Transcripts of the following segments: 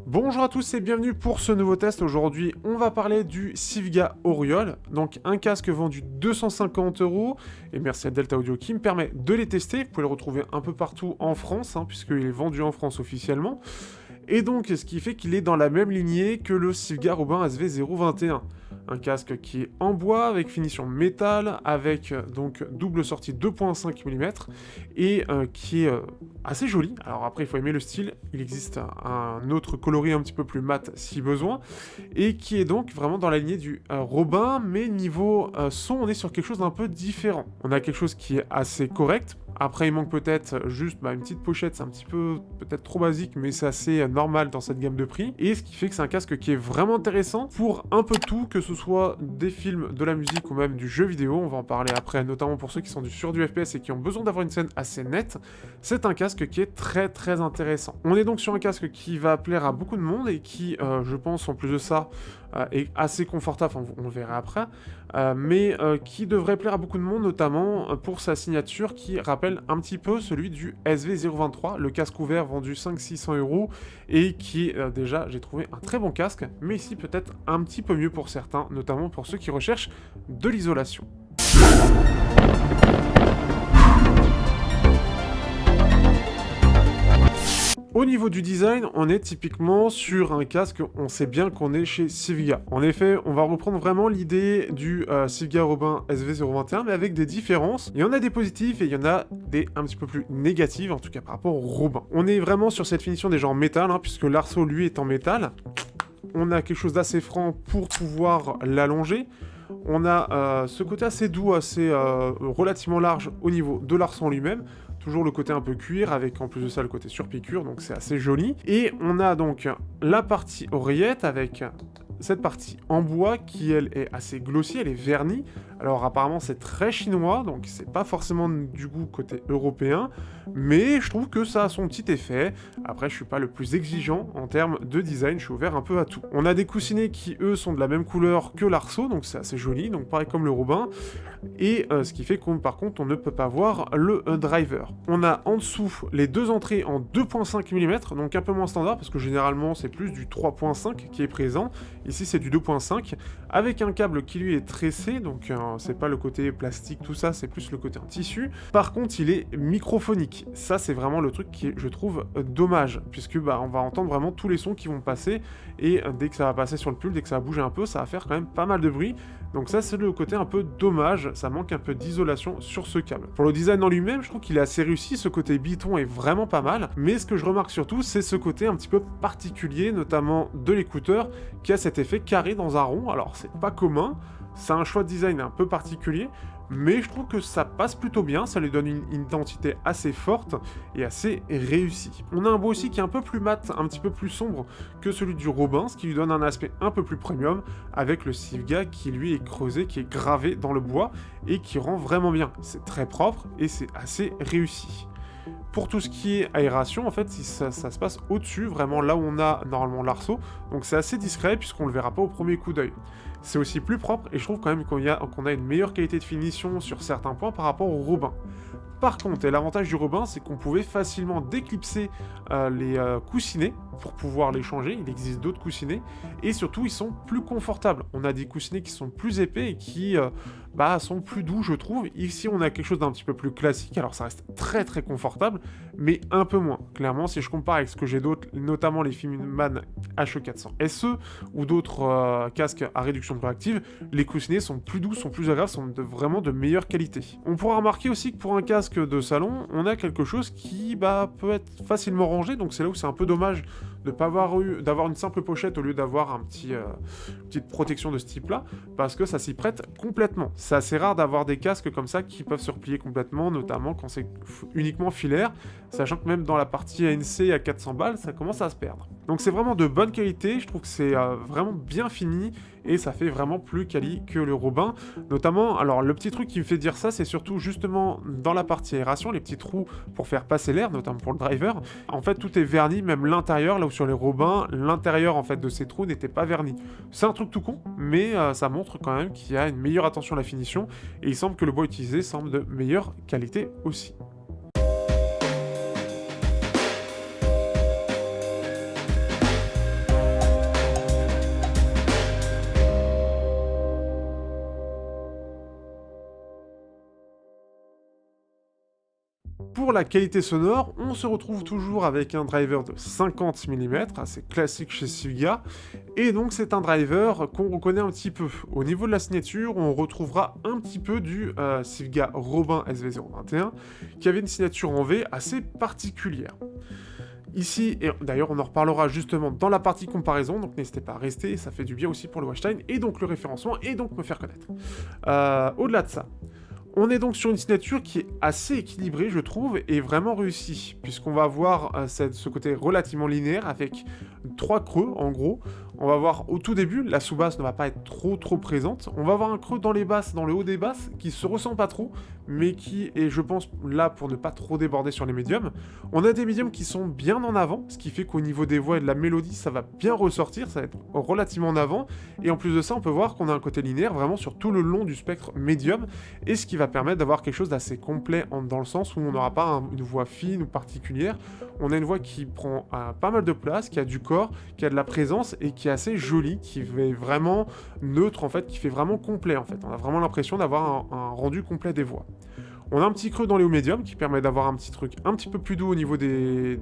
Bonjour à tous et bienvenue pour ce nouveau test. Aujourd'hui, on va parler du Sivga Oriole, donc un casque vendu 250 euros. Et merci à Delta Audio qui me permet de les tester. Vous pouvez le retrouver un peu partout en France, puisqu'il est vendu en France officiellement. Et donc, ce qui fait qu'il est dans la même lignée que le Sivga Robin SV021. Un casque qui est en bois avec finition métal, avec donc double sortie 2.5 mm et qui est assez joli. Alors après, il faut aimer le style. Il existe un autre coloris un petit peu plus mat si besoin et qui est donc vraiment dans la lignée du Robin, mais niveau son, on est sur quelque chose d'un peu différent. On a quelque chose qui est assez correct. Après, il manque peut-être juste une petite pochette, c'est un petit peu peut-être trop basique, mais c'est assez normal dans cette gamme de prix. Et ce qui fait que c'est un casque qui est vraiment intéressant pour un peu tout, que ce soit des films, de la musique ou même du jeu vidéo. On va en parler après, notamment pour ceux qui sont sur du FPS et qui ont besoin d'avoir une scène assez nette. C'est un casque qui est très très intéressant. On est donc sur un casque qui va plaire à beaucoup de monde et qui, je pense, en plus de ça, est assez confortable, on le verra après, mais qui devrait plaire à beaucoup de monde, notamment pour sa signature qui rappelle un petit peu celui du SV023, le casque ouvert vendu 500-600 euros et qui est déjà, j'ai trouvé, un très bon casque, mais ici peut-être un petit peu mieux pour certains, notamment pour ceux qui recherchent de l'isolation. Au niveau du design, on est typiquement sur un casque, on sait bien qu'on est chez Sivga. En effet, on va reprendre vraiment l'idée du Sivga Robin SV021, mais avec des différences. Il y en a des positifs et il y en a des un petit peu plus négatives, en tout cas par rapport au Robin. On est vraiment sur cette finition déjà en métal, puisque l'arceau, lui, est en métal. On a quelque chose d'assez franc pour pouvoir l'allonger. On a ce côté assez doux, assez relativement large au niveau de l'arçon lui-même. Toujours le côté un peu cuir, avec en plus de ça le côté surpiqûre, donc c'est assez joli. Et on a donc la partie oreillette avec cette partie en bois qui, elle, est assez glossy, elle est vernie. Alors apparemment c'est très chinois, donc c'est pas forcément du goût côté européen, mais je trouve que ça a son petit effet. Après, je suis pas le plus exigeant en termes de design, je suis ouvert un peu à tout. On a des coussinets qui, eux, sont de la même couleur que l'arceau, donc c'est assez joli, donc pareil comme le Robin. Et ce qui fait qu'on, par contre, on ne peut pas voir le driver. On a en dessous les deux entrées en 2.5 mm, donc un peu moins standard, parce que généralement c'est plus du 3.5 qui est présent. Ici c'est du 2.5, avec un câble qui lui est tressé, donc c'est pas le côté plastique, tout ça, c'est plus le côté en tissu. Par contre, il est microphonique. Ça, c'est vraiment le truc qui est, je trouve, dommage, puisque on va entendre vraiment tous les sons qui vont passer, et dès que ça va passer sur le pull, dès que ça va bouger un peu, ça va faire quand même pas mal de bruit. Donc ça, c'est le côté un peu dommage, ça manque un peu d'isolation sur ce câble. Pour le design en lui-même, je trouve qu'il est assez réussi, ce côté biton est vraiment pas mal, mais ce que je remarque surtout, c'est ce côté un petit peu particulier, notamment de l'écouteur, qui a cet effet carré dans un rond. Alors c'est pas commun, c'est un choix de design un peu particulier, mais je trouve que ça passe plutôt bien, ça lui donne une identité assez forte et assez réussie. On a un bois aussi qui est un peu plus mat, un petit peu plus sombre que celui du Robin, ce qui lui donne un aspect un peu plus premium, avec le Sivga qui lui est creusé, qui est gravé dans le bois et qui rend vraiment bien. C'est très propre et c'est assez réussi. Pour tout ce qui est aération, en fait, ça se passe au-dessus, vraiment là où on a normalement l'arceau, donc c'est assez discret puisqu'on le verra pas au premier coup d'œil. C'est aussi plus propre et je trouve quand même qu'on a une meilleure qualité de finition sur certains points par rapport au Robin. Par contre, et l'avantage du Robin, c'est qu'on pouvait facilement déclipser les coussinets pour pouvoir les changer. Il existe d'autres coussinets et surtout, ils sont plus confortables. On a des coussinets qui sont plus épais et qui sont plus doux, je trouve. Ici, on a quelque chose d'un petit peu plus classique. Alors, ça reste très très confortable, mais un peu moins. Clairement, si je compare avec ce que j'ai d'autres, notamment les Filmman HE400 SE ou d'autres casques à réduction proactive, les coussinets sont plus doux, sont plus agréables, sont vraiment de meilleure qualité. On pourra remarquer aussi que pour un casque de salon, on a quelque chose qui peut être facilement rangé, donc c'est là où c'est un peu dommage de pas d'avoir une simple pochette au lieu d'avoir petite protection de ce type-là, parce que ça s'y prête complètement. C'est assez rare d'avoir des casques comme ça qui peuvent se replier complètement, notamment quand c'est uniquement filaire, sachant que même dans la partie ANC à 400 balles, ça commence à se perdre. Donc c'est vraiment de bonne qualité, je trouve que c'est vraiment bien fini, et ça fait vraiment plus quali que le Robin. Notamment, alors le petit truc qui me fait dire ça, c'est surtout justement dans la partie aération, les petits trous pour faire passer l'air, notamment pour le driver. En fait, tout est verni, même l'intérieur, là où sur les Robins, l'intérieur en fait de ces trous n'était pas verni. C'est un truc tout con, mais ça montre quand même qu'il y a une meilleure attention à la finition, et il semble que le bois utilisé semble de meilleure qualité aussi. Pour la qualité sonore, on se retrouve toujours avec un driver de 50 mm, assez classique chez Sivga, et donc c'est un driver qu'on reconnaît un petit peu. Au niveau de la signature, on retrouvera un petit peu du Sivga Robin SV021, qui avait une signature en V assez particulière. Ici, et d'ailleurs on en reparlera justement dans la partie comparaison, donc n'hésitez pas à rester, ça fait du bien aussi pour le watch time, et donc le référencement, et donc me faire connaître. Au-delà de ça, on est donc sur une signature qui est assez équilibrée, je trouve, et vraiment réussie, puisqu'on va avoir ce côté relativement linéaire avec 3 creux, en gros. On va voir au tout début, la sous-basse ne va pas être trop présente. On va avoir un creux dans les basses, dans le haut des basses, qui se ressent pas trop, mais qui est, je pense, là pour ne pas trop déborder sur les médiums. On a des médiums qui sont bien en avant, ce qui fait qu'au niveau des voix et de la mélodie, ça va bien ressortir, ça va être relativement en avant. Et en plus de ça, on peut voir qu'on a un côté linéaire vraiment sur tout le long du spectre médium, et ce qui va permettre d'avoir quelque chose d'assez complet dans le sens où on n'aura pas une voix fine ou particulière. On a une voix qui prend pas mal de place, qui a du corps, qui a de la présence et qui est assez jolie, qui est vraiment neutre en fait, qui fait vraiment complet en fait. On a vraiment l'impression d'avoir un rendu complet des voix. On a un petit creux dans les hauts médiums qui permet d'avoir un petit truc un petit peu plus doux au niveau des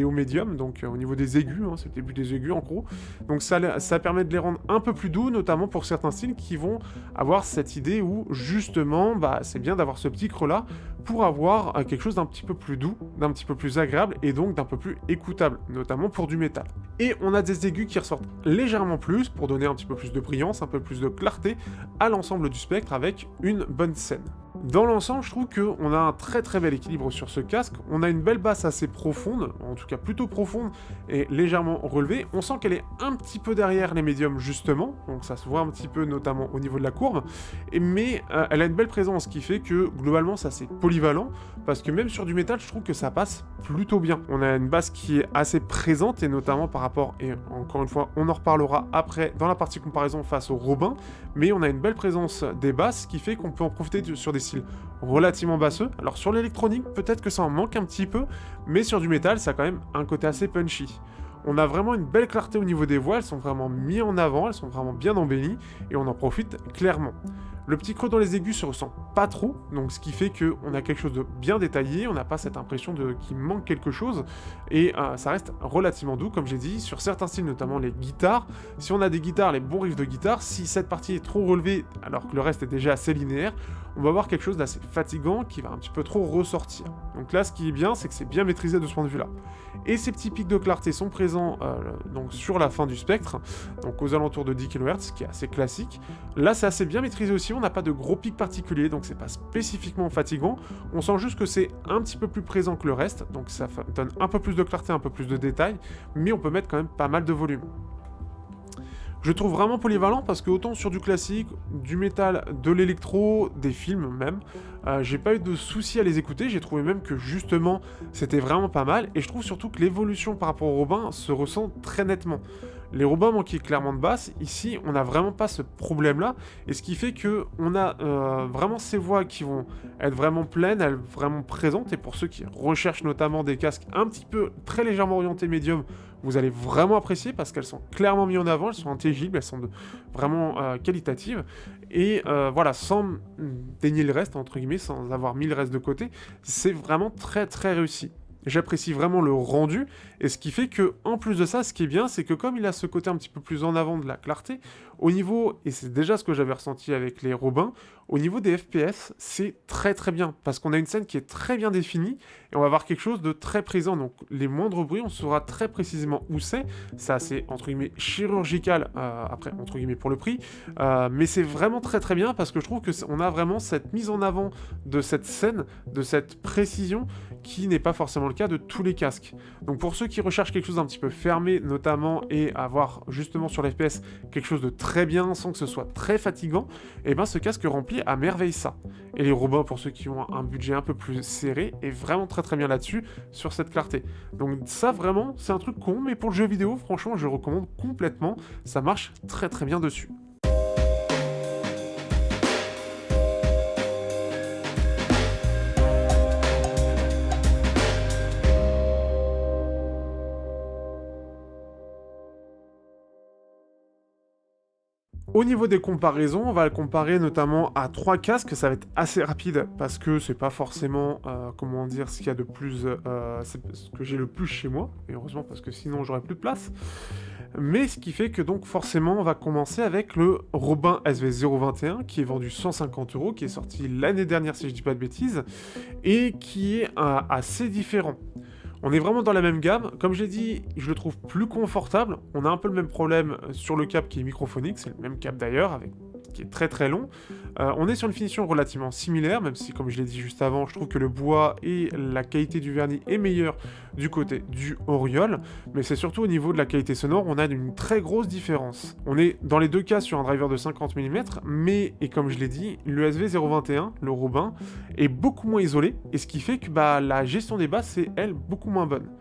hauts médiums, donc au niveau des aigus, hein, c'est le début des aigus en gros. Donc ça permet de les rendre un peu plus doux, notamment pour certains styles qui vont avoir cette idée où justement c'est bien d'avoir ce petit creux là pour avoir quelque chose d'un petit peu plus doux, d'un petit peu plus agréable et donc d'un peu plus écoutable, notamment pour du métal. Et on a des aigus qui ressortent légèrement plus pour donner un petit peu plus de brillance, un peu plus de clarté à l'ensemble du spectre avec une bonne scène. Dans l'ensemble, je trouve qu'on a un très bel équilibre sur ce casque. On a une belle basse assez profonde, en tout cas plutôt profonde et légèrement relevée. On sent qu'elle est un petit peu derrière les médiums justement, donc ça se voit un petit peu notamment au niveau de la courbe. Mais elle a une belle présence, ce qui fait que globalement ça c'est polyvalent, parce que même sur du métal, je trouve que ça passe plutôt bien. On a une basse qui est assez présente et notamment par rapport, et encore une fois, on en reparlera après dans la partie comparaison face au Robin, mais on a une belle présence des basses, ce qui fait qu'on peut en profiter sur des styles relativement basseux. Alors sur l'électronique, peut-être que ça en manque un petit peu, mais sur du métal, ça a quand même un côté assez punchy. On a vraiment une belle clarté au niveau des voix, elles sont vraiment mises en avant, elles sont vraiment bien embellies, et on en profite clairement. Le petit creux dans les aigus se ressent pas trop, donc ce qui fait qu'on a quelque chose de bien détaillé, on n'a pas cette impression qu'il manque quelque chose, et ça reste relativement doux, comme j'ai dit, sur certains styles, notamment les guitares. Si on a des guitares, les bons riffs de guitare, si cette partie est trop relevée, alors que le reste est déjà assez linéaire, on va avoir quelque chose d'assez fatigant qui va un petit peu trop ressortir. Donc là, ce qui est bien, c'est que c'est bien maîtrisé de ce point de vue-là. Et ces petits pics de clarté sont présents donc sur la fin du spectre, donc aux alentours de 10 kHz, ce qui est assez classique. Là, c'est assez bien maîtrisé aussi, on n'a pas de gros pics particuliers, donc c'est pas spécifiquement fatigant. On sent juste que c'est un petit peu plus présent que le reste, donc ça donne un peu plus de clarté, un peu plus de détails, mais on peut mettre quand même pas mal de volume. Je trouve vraiment polyvalent parce que autant sur du classique, du métal, de l'électro, des films même, j'ai pas eu de soucis à les écouter, j'ai trouvé même que justement c'était vraiment pas mal, et je trouve surtout que l'évolution par rapport au Robin se ressent très nettement. Les Robins manquaient clairement de basse, ici on n'a vraiment pas ce problème là, et ce qui fait que on a vraiment ces voix qui vont être vraiment pleines, vraiment présentes, et pour ceux qui recherchent notamment des casques un petit peu très légèrement orientés médium, vous allez vraiment apprécier parce qu'elles sont clairement mises en avant, elles sont intelligibles, elles sont vraiment qualitatives, et voilà, sans dénier le reste, entre guillemets, sans avoir mis le reste de côté, c'est vraiment très réussi. J'apprécie vraiment le rendu, et ce qui fait que, en plus de ça, ce qui est bien, c'est que comme il a ce côté un petit peu plus en avant de la clarté, au niveau, et c'est déjà ce que j'avais ressenti avec les Robins, au niveau des FPS, c'est très bien, parce qu'on a une scène qui est très bien définie, et on va avoir quelque chose de très présent, donc les moindres bruits, on saura très précisément où c'est assez, entre guillemets, chirurgical, après, entre guillemets, pour le prix, mais c'est vraiment très bien, parce que je trouve qu'on a vraiment cette mise en avant de cette scène, de cette précision, qui n'est pas forcément le cas de tous les casques. Donc pour ceux qui recherchent quelque chose d'un petit peu fermé, notamment, et avoir justement sur l'FPS quelque chose de très bien, sans que ce soit très fatigant, et ben ce casque remplit à merveille ça. Et les Robins, pour ceux qui ont un budget un peu plus serré, est vraiment très bien là-dessus, sur cette clarté. Donc ça vraiment, c'est un truc con, mais pour le jeu vidéo, franchement, je recommande complètement, ça marche très bien dessus. Au niveau des comparaisons, on va le comparer notamment à 3 casques, ça va être assez rapide parce que c'est pas forcément, comment dire, ce qu'il y a de plus, c'est ce que j'ai le plus chez moi, et heureusement parce que sinon j'aurais plus de place. Mais ce qui fait que donc forcément on va commencer avec le Robin SV021 qui est vendu 150 €, qui est sorti l'année dernière si je dis pas de bêtises, et qui est assez différent. On est vraiment dans la même gamme. Comme j'ai dit, je le trouve plus confortable. On a un peu le même problème sur le câble qui est microphonique. C'est le même câble d'ailleurs, qui est très très long. On est sur une finition relativement similaire, même si, comme je l'ai dit juste avant, je trouve que le bois et la qualité du vernis est meilleure du côté du Oriole. Mais c'est surtout au niveau de la qualité sonore, on a une très grosse différence. On est dans les deux cas sur un driver de 50 mm, mais, et comme je l'ai dit, le SV021, le Robin, est beaucoup moins isolé, et ce qui fait que la gestion des basses est, elle, beaucoup moins bonne.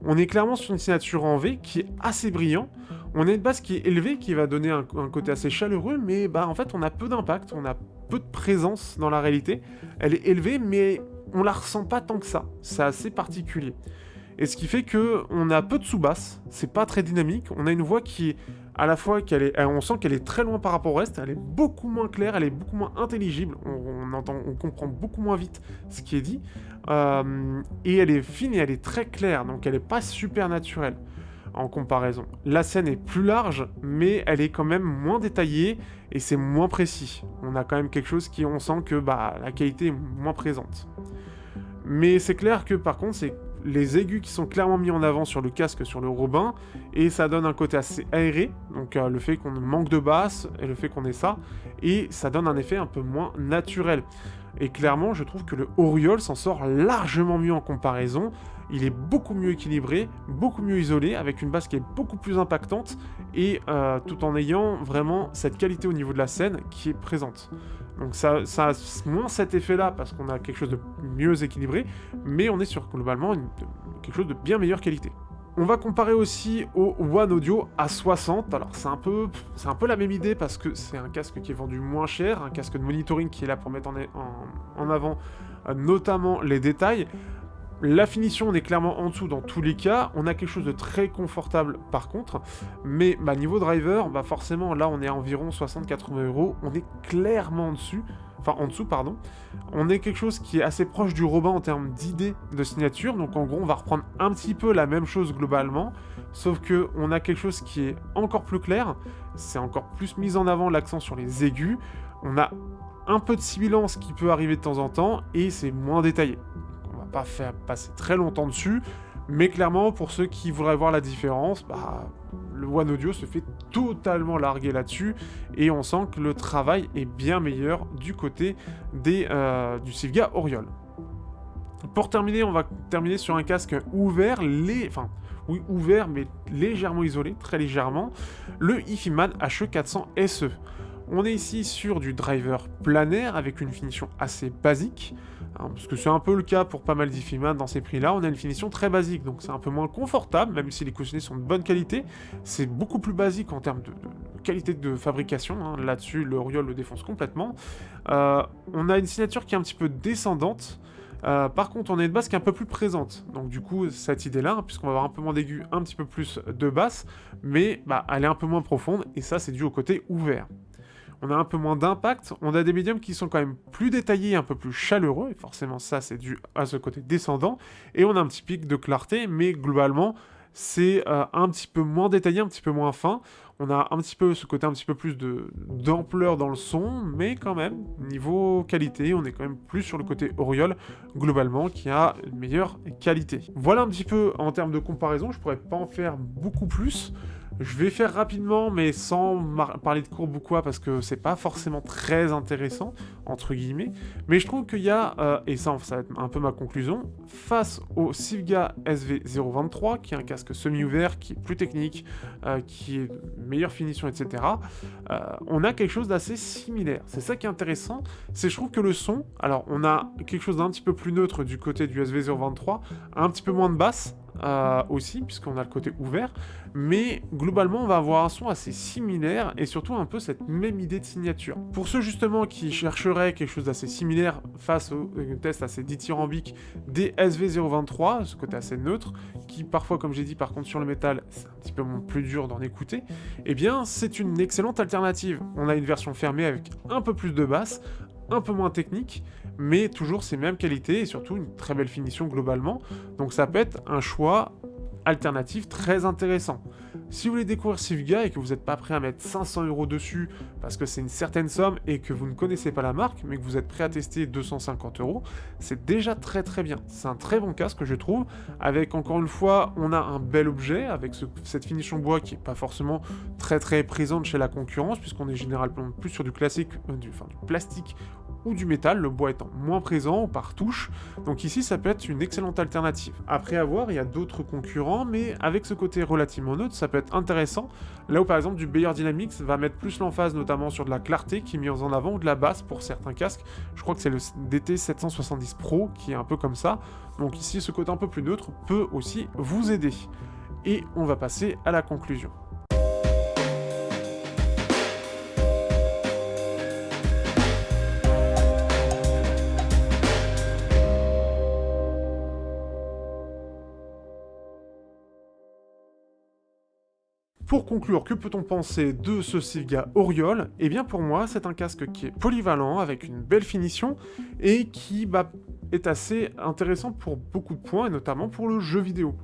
On est clairement sur une signature en V qui est assez brillant. On a une basse qui est élevée, qui va donner un côté assez chaleureux, mais en fait on a peu d'impact, on a peu de présence dans la réalité. Elle est élevée, mais on la ressent pas tant que ça. C'est assez particulier. Et ce qui fait que on a peu de sous-basse, c'est pas très dynamique. On a une voix qui est à la fois on sent qu'elle est très loin par rapport au reste, elle est beaucoup moins claire, elle est beaucoup moins intelligible. On comprend beaucoup moins vite ce qui est dit. Et elle est fine et elle est très claire, donc elle est pas super naturelle en comparaison. La scène est plus large, mais elle est quand même moins détaillée et c'est moins précis. On a quand même quelque chose on sent que la qualité est moins présente. Mais c'est clair que par contre, c'est les aigus qui sont clairement mis en avant sur le casque, sur le Robin, et ça donne un côté assez aéré, donc le fait qu'on manque de basse, et le fait qu'on ait ça, et ça donne un effet un peu moins naturel. Et clairement, je trouve que le Oriole s'en sort largement mieux en comparaison. Il est beaucoup mieux équilibré, beaucoup mieux isolé, avec une basse qui est beaucoup plus impactante, et tout en ayant vraiment cette qualité au niveau de la scène qui est présente. Donc ça a moins cet effet-là, parce qu'on a quelque chose de mieux équilibré, mais on est sur globalement quelque chose de bien meilleure qualité. On va comparer aussi au One Audio A60. Alors c'est un peu la même idée parce que c'est un casque qui est vendu moins cher, un casque de monitoring qui est là pour mettre en avant notamment les détails. La finition, on est clairement en dessous dans tous les cas. On a quelque chose de très confortable par contre. Mais niveau driver, forcément, là, on est à environ 60-80 €. On est clairement en dessous. On est quelque chose qui est assez proche du Robin en termes d'idées de signature. Donc en gros, on va reprendre un petit peu la même chose globalement. Sauf que on a quelque chose qui est encore plus clair. C'est encore plus mis en avant l'accent sur les aigus. On a un peu de sibilance qui peut arriver de temps en temps. Et c'est moins détaillé. Pas faire passer très longtemps dessus, mais clairement pour ceux qui voudraient voir la différence, le One Audio se fait totalement larguer là-dessus et on sent que le travail est bien meilleur du côté du Sivga Oriole. Pour terminer, on va terminer sur un casque ouvert, ouvert mais légèrement isolé, très légèrement, le Ifiman HE400 SE. On est ici sur du driver planaire avec une finition assez basique, parce que c'est un peu le cas pour pas mal d'Ifiman dans ces prix-là. On a une finition très basique, donc c'est un peu moins confortable, même si les coussiniers sont de bonne qualité. C'est beaucoup plus basique en termes de qualité de fabrication. Là-dessus, le Oriole le défonce complètement. On a une signature qui est un petit peu descendante. Par contre, on a une basse qui est un peu plus présente. Donc du coup, cette idée-là, puisqu'on va avoir un peu moins d'aigus, un petit peu plus de basse, mais elle est un peu moins profonde, et ça, c'est dû au côté ouvert. On a un peu moins d'impact, on a des médiums qui sont quand même plus détaillés, un peu plus chaleureux, et forcément ça c'est dû à ce côté descendant, et on a un petit pic de clarté, mais globalement c'est un petit peu moins détaillé, un petit peu moins fin, on a un petit peu ce côté un petit peu plus d'ampleur dans le son, mais quand même, niveau qualité, on est quand même plus sur le côté Oriole, globalement, qui a une meilleure qualité. Voilà un petit peu en termes de comparaison, je pourrais pas en faire beaucoup plus. Je vais faire rapidement, mais sans parler de courbes ou quoi, parce que c'est pas forcément très intéressant, entre guillemets. Mais je trouve qu'il y a, et ça va être un peu ma conclusion, face au Sivga SV023, qui est un casque semi-ouvert, qui est plus technique, qui est meilleure finition, etc., on a quelque chose d'assez similaire. C'est ça qui est intéressant, c'est je trouve que le son, alors on a quelque chose d'un petit peu plus neutre du côté du SV023, un petit peu moins de basse, aussi, puisqu'on a le côté ouvert, mais globalement on va avoir un son assez similaire et surtout un peu cette même idée de signature. Pour ceux justement qui chercheraient quelque chose d'assez similaire face au test assez dithyrambique des SV023, ce côté assez neutre, qui parfois, comme j'ai dit, par contre sur le métal, c'est un petit peu plus dur d'en écouter, eh bien c'est une excellente alternative. On a une version fermée avec un peu plus de basse, un peu moins technique, mais toujours ces mêmes qualités et surtout une très belle finition globalement. Donc ça peut être un choix alternatif très intéressant. Si vous voulez découvrir Sivga et que vous n'êtes pas prêt à mettre 500 € dessus parce que c'est une certaine somme et que vous ne connaissez pas la marque, mais que vous êtes prêt à tester 250 €, c'est déjà très très bien. C'est un très bon casque je trouve, avec encore une fois, on a un bel objet avec cette finition bois qui n'est pas forcément très très présente chez la concurrence, puisqu'on est généralement plus sur du classique, du plastique ou du métal, le bois étant moins présent par touche. Donc ici, ça peut être une excellente alternative. Après avoir, il y a d'autres concurrents, mais avec ce côté relativement neutre, ça peut être intéressant. Là où par exemple du Beyer Dynamics va mettre plus l'emphase notamment sur de la clarté qui est mise en avant, ou de la basse pour certains casques. Je crois que c'est le DT770 Pro qui est un peu comme ça. Donc ici, ce côté un peu plus neutre peut aussi vous aider. Et on va passer à la conclusion. Pour conclure, que peut-on penser de ce Sivga Oriole? Eh bien pour moi, c'est un casque qui est polyvalent, avec une belle finition, et qui est assez intéressant pour beaucoup de points, et notamment pour le jeu vidéo.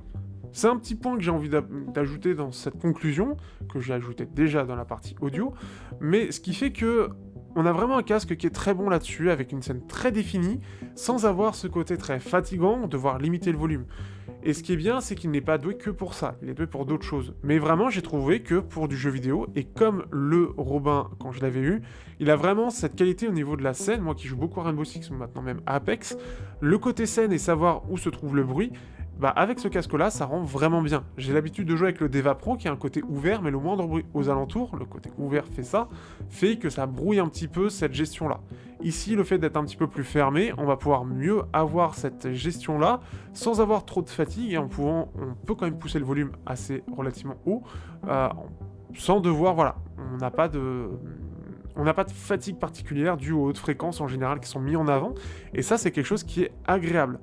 C'est un petit point que j'ai envie d'ajouter dans cette conclusion, que j'ai ajouté déjà dans la partie audio, mais ce qui fait que on a vraiment un casque qui est très bon là-dessus, avec une scène très définie, sans avoir ce côté très fatigant, devoir limiter le volume. Et ce qui est bien, c'est qu'il n'est pas doué que pour ça, il est doué pour d'autres choses. Mais vraiment, j'ai trouvé que pour du jeu vidéo, et comme le Robin, quand je l'avais eu, il a vraiment cette qualité au niveau de la scène, moi qui joue beaucoup à Rainbow Six, ou maintenant même à Apex, le côté scène et savoir où se trouve le bruit, avec ce casque-là, ça rend vraiment bien. J'ai l'habitude de jouer avec le Deva Pro, qui a un côté ouvert, mais le moindre bruit aux alentours, le côté ouvert fait que ça brouille un petit peu cette gestion-là. Ici, le fait d'être un petit peu plus fermé, on va pouvoir mieux avoir cette gestion-là, sans avoir trop de fatigue, et on peut quand même pousser le volume assez relativement haut, sans devoir, on n'a pas de fatigue particulière due aux hautes fréquences en général qui sont mis en avant, et ça c'est quelque chose qui est agréable.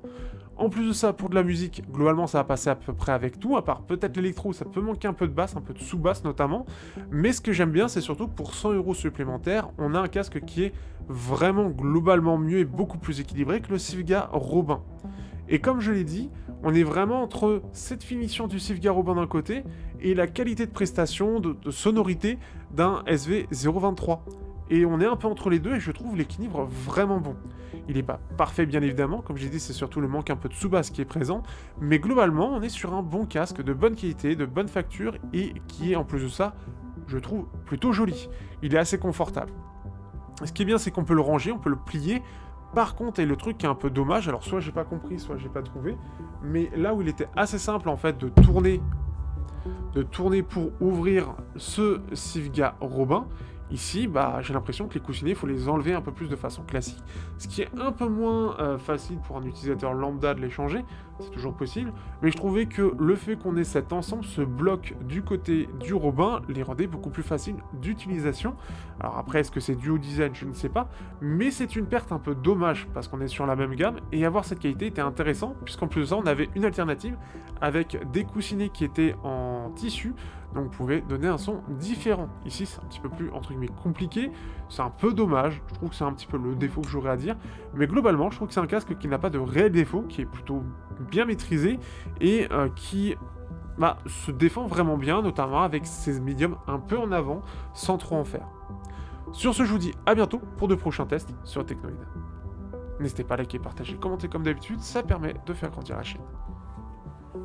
En plus de ça, pour de la musique, globalement ça va passer à peu près avec tout, à part peut-être l'électro, ça peut manquer un peu de basse, un peu de sous-basse notamment, mais ce que j'aime bien c'est surtout que pour 100 € supplémentaires, on a un casque qui est vraiment globalement mieux et beaucoup plus équilibré que le Sivga Robin. Et comme je l'ai dit, on est vraiment entre cette finition du Sivga Robin d'un côté et la qualité de prestation, de sonorité d'un SV023. Et on est un peu entre les deux et je trouve l'équilibre vraiment bon. Il n'est pas parfait bien évidemment, comme j'ai dit c'est surtout le manque un peu de sous-basse qui est présent, mais globalement on est sur un bon casque de bonne qualité, de bonne facture et qui est en plus de ça, je trouve plutôt joli. Il est assez confortable. Ce qui est bien c'est qu'on peut le ranger, on peut le plier. Par contre, et le truc qui est un peu dommage, alors soit j'ai pas compris, soit j'ai pas trouvé, mais là où il était assez simple en fait de tourner pour ouvrir ce Sivga Robin, ici, j'ai l'impression que les coussinets, il faut les enlever un peu plus de façon classique, ce qui est un peu moins facile pour un utilisateur lambda de les changer, c'est toujours possible, mais je trouvais que le fait qu'on ait cet ensemble, ce bloc du côté du Robin, les rendait beaucoup plus faciles d'utilisation. Alors après, est-ce que c'est dû au design? Je ne sais pas, mais c'est une perte un peu dommage, parce qu'on est sur la même gamme, et avoir cette qualité était intéressant, puisqu'en plus de ça, on avait une alternative, avec des coussinets qui étaient en tissu, donc vous pouvez donner un son différent. Ici, c'est un petit peu plus, entre guillemets, compliqué, c'est un peu dommage, je trouve que c'est un petit peu le défaut que j'aurais à dire, mais globalement, je trouve que c'est un casque qui n'a pas de réel défaut, qui est plutôt bien maîtrisé, et qui se défend vraiment bien, notamment avec ses médiums un peu en avant, sans trop en faire. Sur ce, je vous dis à bientôt pour de prochains tests sur Technoïd. N'hésitez pas à liker, partager, commenter comme d'habitude, ça permet de faire grandir la chaîne.